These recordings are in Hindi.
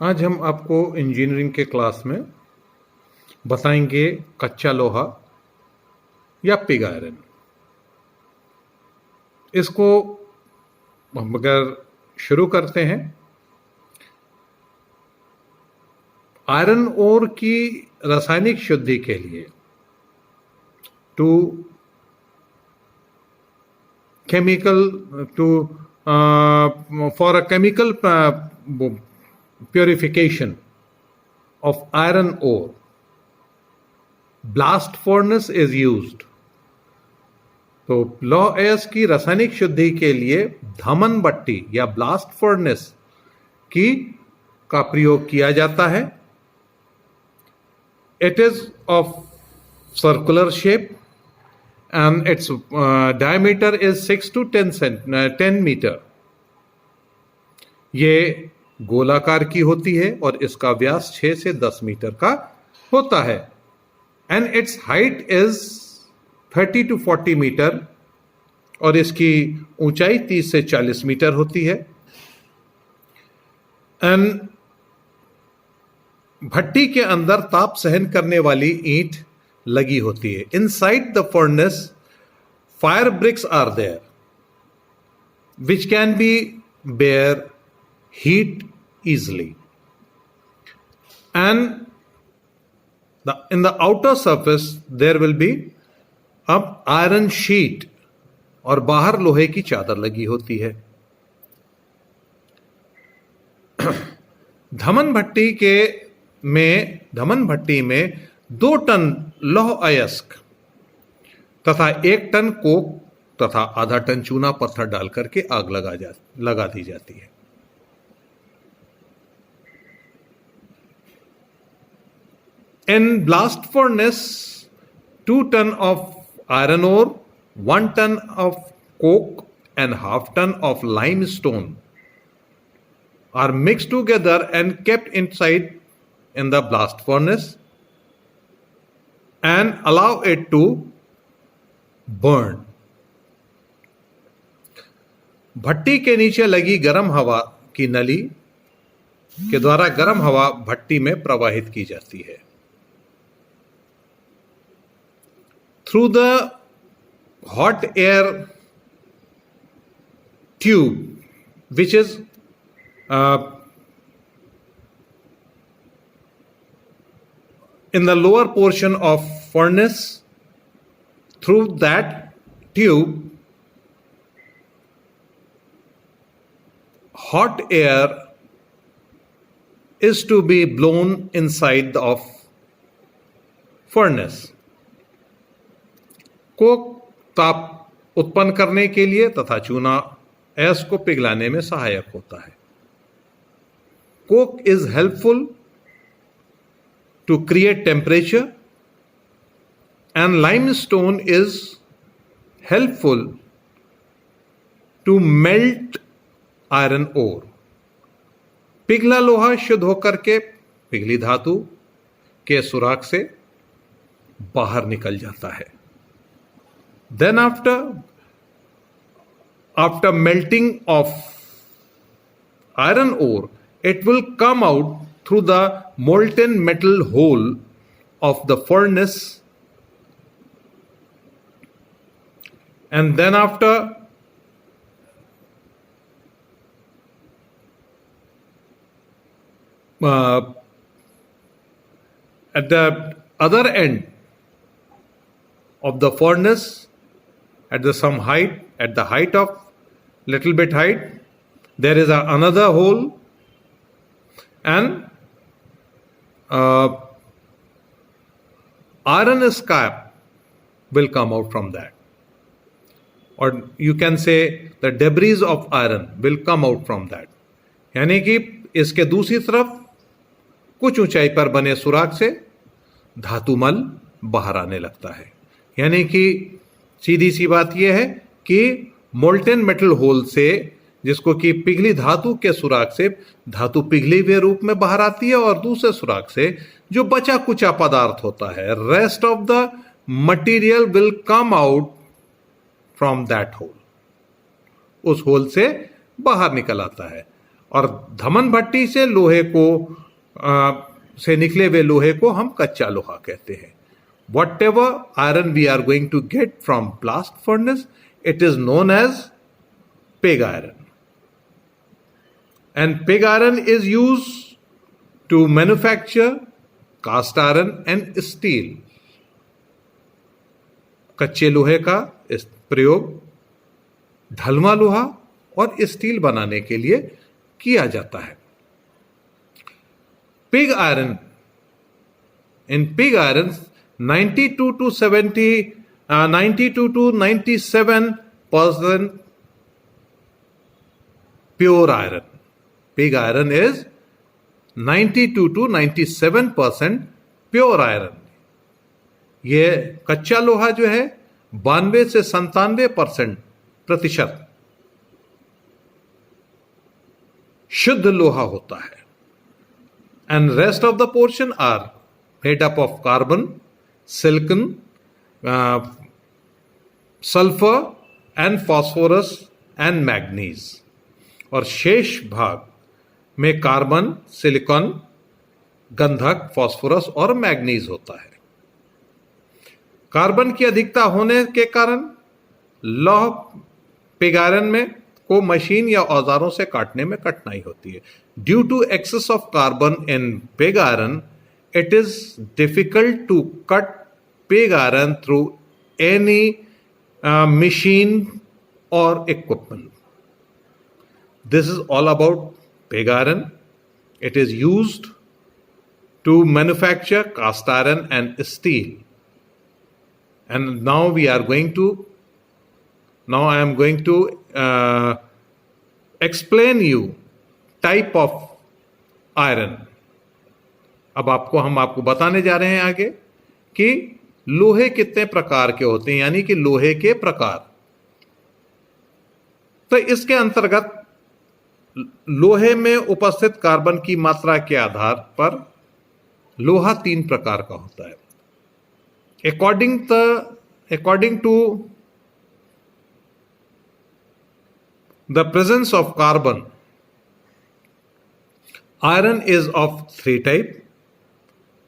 आज हम आपको इंजीनियरिंग के क्लास में बताएंगे कच्चा लोहा या पिग आयरन। इसको हम अगर शुरू करते हैं, आयरन ओर की रासायनिक शुद्धि के लिए to for a chemical purification of iron ore, blast furnace is used. तो लौह अयस्क की रासायनिक शुद्धि के लिए धमन भट्टी या ब्लास्ट फर्नेस का प्रयोग किया जाता है। It is of circular shape and its diameter is 6 to 10 meter. ये गोलाकार की होती है और इसका व्यास 6 से 10 मीटर का होता है। and its height is 30 to 40 metre और इसकी ऊंचाई 30 से 40 मीटर होती है। and भट्टी के अंदर ताप सहन करने वाली ईंट लगी होती है। Inside the furnace fire bricks are there which can be bear heat easily, and in the outer surface there will be अब आयरन शीट और बाहर लोहे की चादर लगी होती है। धमन भट्टी में 2 टन लौह अयस्क तथा 1 टन कोक तथा आधा टन चूना पत्थर डाल करके आग लगा दी जाती है। In blast furnace 2 ton of iron ore, 1 ton of coke and half ton of limestone are mixed together and kept inside in the blast furnace and allow it to burn. भट्टी के नीचे लगी गर्म हवा की नली के द्वारा गर्म हवा भट्टी में प्रवाहित की जाती है। Through the hot air tube which is in the lower portion of furnace, through that tube hot air is to be blown inside of furnace. Coke ताप उत्पन्न करने के लिए तथा चूना अयस्क को पिघलाने में सहायक होता है। Coke is helpful to create temperature and limestone is helpful to melt iron ore. पिघला लोहा शुद्ध होकर के पिघली धातु के सुराख से बाहर निकल जाता है। Then after melting of iron ore, it will come out through the molten metal hole of the furnace, and then after at the other end of the furnace, at the height of little bit height, there is another hole, and iron scrap will come out from that, or you can say the debris of iron will come out from that. यानी कि इसके दूसरी तरफ कुछ ऊंचाई पर बने सुराख से धातुमल बाहर आने लगता है। यानी कि सीधी सी बात यह है कि मोल्टेन मेटल होल से, जिसको कि पिघली धातु के सुराख से धातु पिघले हुए रूप में बाहर आती है, और दूसरे सुराख से जो बचा कुचा पदार्थ होता है, rest of the material will come out from that hole, उस होल से बाहर निकल आता है। और धमन भट्टी से लोहे को से निकले हुए लोहे को हम कच्चा लोहा कहते हैं. Whatever iron we are going to get from blast furnace, it is known as pig iron. And pig iron is used to manufacture cast iron and steel. कच्चे लोहे का प्रयोग ढलवा लोहा और स्टील बनाने के लिए किया जाता है. Pig iron, in pig iron 92 to 97% pure iron. Pig iron is 92 to 97% pure iron. ये कच्चा लोहा जो है 92 से 97% शुद्ध लोहा होता है. And rest of the portion are made up of carbon, silicon, sulphur and phosphorus and manganese. और शेष भाग में कार्बन, सिलिकॉन, गंधक, फॉस्फोरस और मैग्नीज होता है. कार्बन की अधिकता होने के कारण लौह पिग आयरन में को मशीन या औजारों से काटने में कठिनाई होती है. Due to excess of carbon in pig iron, it is difficult to cut pig iron through any machine or equipment. This is all about pig iron. It is used to manufacture cast iron and steel. And now I am going to explain you type of iron. अब हम आपको बताने जा रहे हैं आगे कि लोहे कितने प्रकार के होते हैं, यानी कि लोहे के प्रकार. तो इसके अंतर्गत लोहे में उपस्थित कार्बन की मात्रा के आधार पर लोहा 3 प्रकार का होता है. According to the presence of carbon, iron is of 3 types.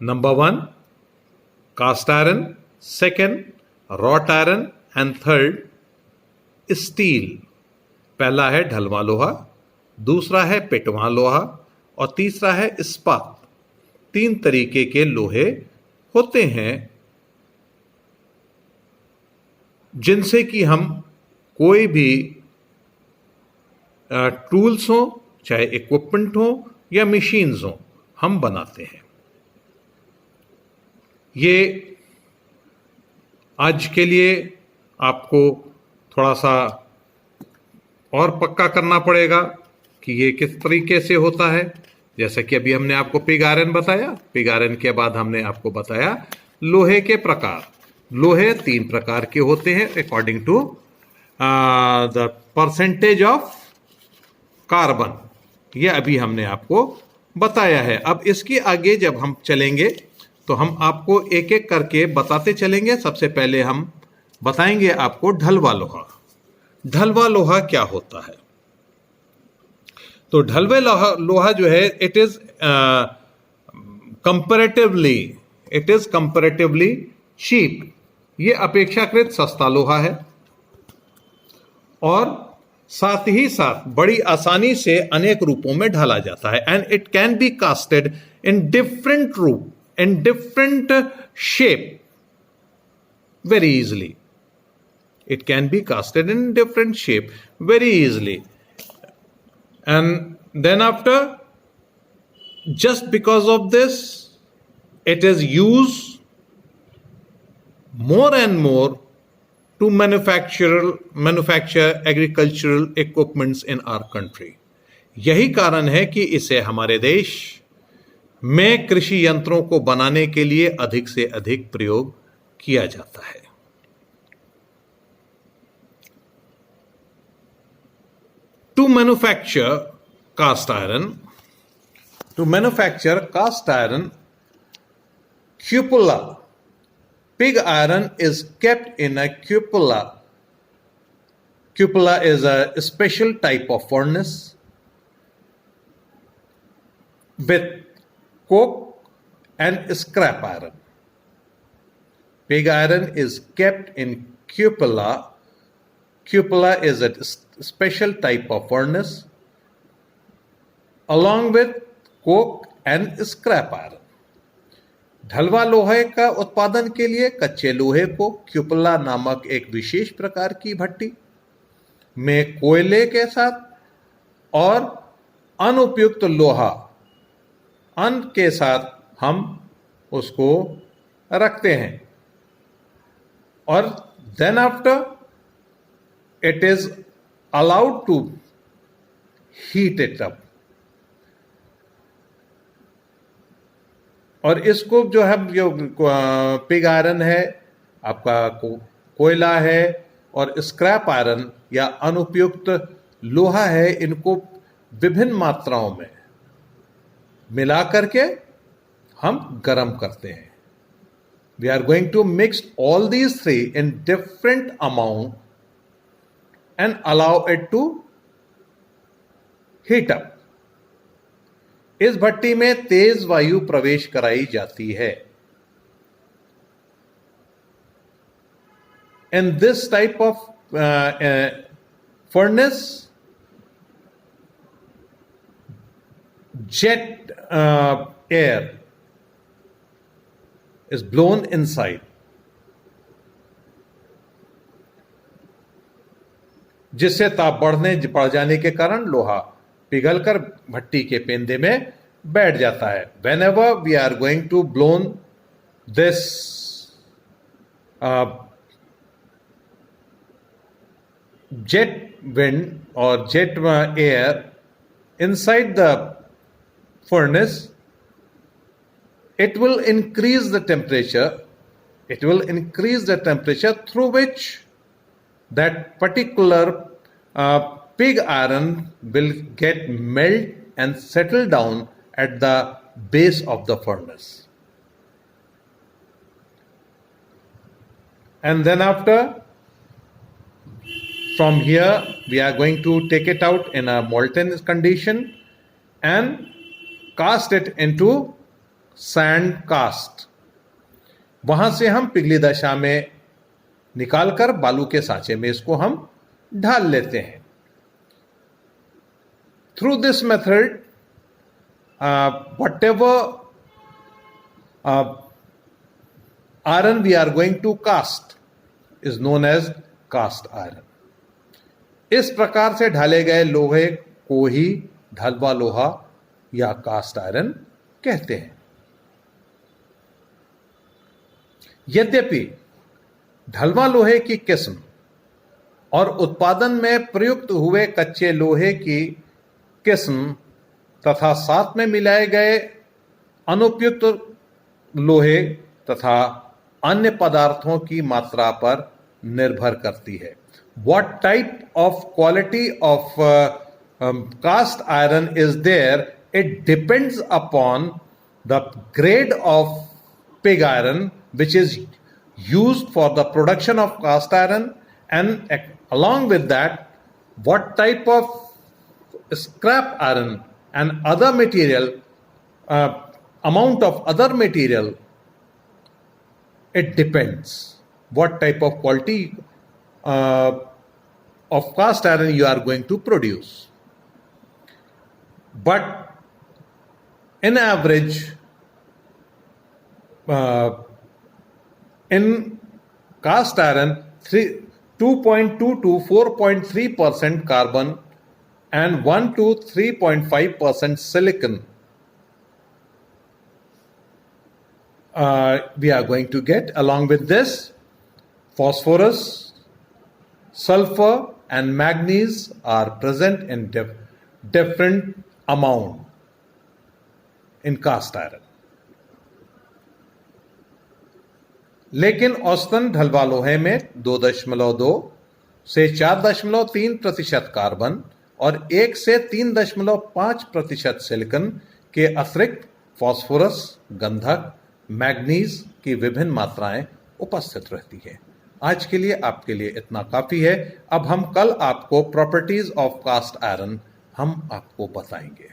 Number 1, cast iron, second, wrought iron, and third, steel. पहला है ढलवा लोहा, दूसरा है पिटवा लोहा और तीसरा है इस्पात. 3 तरीके के लोहे होते हैं जिनसे कि हम कोई भी टूल्स हो, चाहे इक्विपमेंट हो या मशीन्स हो, हम बनाते हैं. ये आज के लिए आपको थोड़ा सा और पक्का करना पड़ेगा कि ये किस तरीके से होता है. जैसा कि अभी हमने आपको पिग आयरन बताया, पिग आयरन के बाद हमने आपको बताया लोहे के प्रकार. लोहे 3 प्रकार के होते हैं according to the percentage of carbon. ये अभी हमने आपको बताया है. अब इसके आगे जब हम चलेंगे तो हम आपको एक एक करके बताते चलेंगे. सबसे पहले हम बताएंगे आपको ढलवा लोहा. ढलवा लोहा क्या होता है? तो ढलवे लोहा जो है इट इज कंपैरेटिवली चीप. ये अपेक्षाकृत सस्ता लोहा है और साथ ही साथ बड़ी आसानी से अनेक रूपों में ढाला जाता है. And it can be casted in different रूप, in different shape very easily. It can be casted in different shape very easily. And then after, just because of this, it is used more and more to manufacture agricultural equipments in our country. यही कारण है कि इसे हमारे देश में कृषि यंत्रों को बनाने के लिए अधिक से अधिक प्रयोग किया जाता है. To manufacture cast iron, cupola. Pig iron is kept in a cupola. Cupola is a special type of furnace with coke and scrap iron. Pig iron is kept in cupola. Cupola is a special type of furnace along with coke and scrap iron. ढलवा लोहे का उत्पादन के लिए कच्चे लोहे को क्यूपला नामक एक विशेष प्रकार की भट्टी में कोयले के साथ और अनुपयुक्त लोहा अन्न के साथ हम उसको रखते हैं और then after it is allowed to heat it up. और इसको जो है जो पिग आयरन है, आपका कोयला है और स्क्रैप आयरन या अनुपयुक्त लोहा है, इनको विभिन्न मात्राओं में मिला करके हम गर्म करते हैं। We are going to mix all these three in different amount and allow it to heat up. इस भट्टी में तेज वायु प्रवेश कराई जाती है। In this type of furnace jet air is blown inside, जिससे ताप बढ़ जाने के कारण लोहा पिघलकर भट्टी के पेंदे में बैठ जाता है। Whenever we are going to blown this jet wind और jet air inside the furnace, it will increase the temperature. It will increase the temperature through which that particular pig iron will get melt and settle down at the base of the furnace. And then after, from here we are going to take it out in a molten condition and cast it into sand cast. वहां से हम पिघली दशा में निकालकर बालू के सांचे में इसको हम ढाल लेते हैं। Through this method, whatever iron we are going to cast is known as cast iron. इस प्रकार से ढाले गए लोहे को ही ढलवा लोहा या कास्ट आयरन कहते हैं। यद्यपि ढलवा लोहे की किस्म और उत्पादन में प्रयुक्त हुए कच्चे लोहे की किस्म तथा साथ में मिलाए गए अनुपयुक्त लोहे तथा अन्य पदार्थों की मात्रा पर निर्भर करती है। What type of quality of cast iron is there? It depends upon the grade of pig iron which is used for the production of cast iron, and along with that, what type of scrap iron and other material, amount of other material, it depends what type of quality of cast iron you are going to produce. But in average, in cast iron, 2.2 to 4.3% carbon and 1 to 3.5% silicon we are going to get. Along with this, phosphorus, sulfur and manganese are present in different amount in cast iron. लेकिन औसतन ढलवा लोहे में 2.2 से 4.3% कार्बन और 1 से 3.5% सिलिकॉन के अतिरिक्त फास्फोरस, गंधक, मैग्नीज की विभिन्न मात्राएं उपस्थित रहती है। आज के लिए आपके लिए इतना काफी है। अब हम कल आपको प्रॉपर्टीज ऑफ कास्ट आयरन हम आपको बताएंगे।